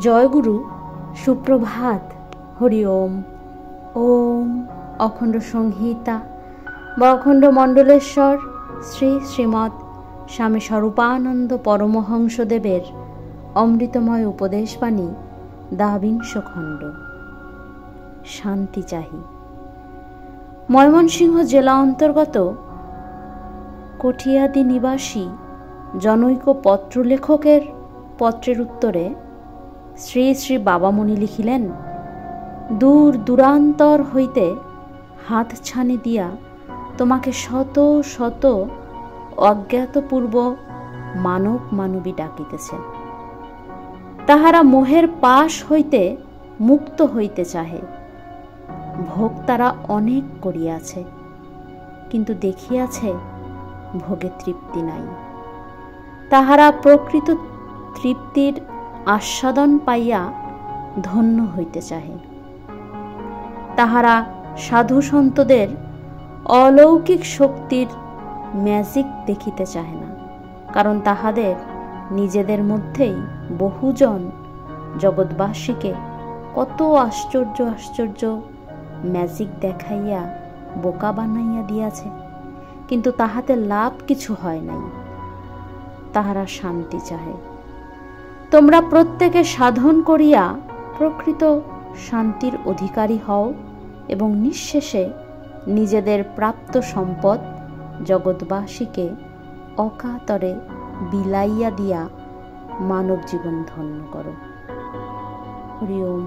জয়গুরু, সুপ্রভাত। হরি ওম। ওম অখণ্ড সংহিতা বা অখণ্ড মণ্ডলেশ্বর শ্রী শ্রীমৎ স্বামী স্বরূপানন্দ পরমহংসদেবের অমৃতময় উপদেশবাণী ২২ খণ্ড। শান্তি চাহি। ময়মনসিংহ জেলা অন্তর্গত কঠিয়াদি নিবাসী জনৈক পত্রলেখকের পত্রের উত্তরে শ্রী শ্রী বাবামণি লিখিলেন, দূর দূরান্তর হইতে হাতছানি দিয়া তোমাকে শত শত অজ্ঞাতপূর্ব মানব মানবী ডাকিতেছে। তাহারা মোহের পাশ হইতে মুক্ত হইতে চাহে। ভোগ তারা অনেক করিয়াছে, কিন্তু দেখিয়াছে ভোগে তৃপ্তি নাই। তাহারা প্রকৃত তৃপ্তির আস্বাদন পাইয়া ধন্য হইতে চাহে। তাহারা সাধু সন্তদের অলৌকিক শক্তির ম্যাজিক দেখিতে চাহে না, কারণ তাহাদের নিজেদের মধ্যেই বহুজন জগৎবাসীকে কত আশ্চর্য আশ্চর্য ম্যাজিক দেখাইয়া বোকা বানাইয়া দিয়াছে, কিন্তু তাহাতে লাভ কিছু হয় নাই। তাহারা শান্তি চাহে। তোমরা প্রত্যেকে সাধন করিয়া প্রকৃত শান্তির অধিকারী হও এবং নিঃশেষে নিজেদের প্রাপ্ত সম্পদ জগৎবাসীকে অকাতরে বিলাইয়া দিয়া মানব জীবন ধন্য করো। হরি ওম।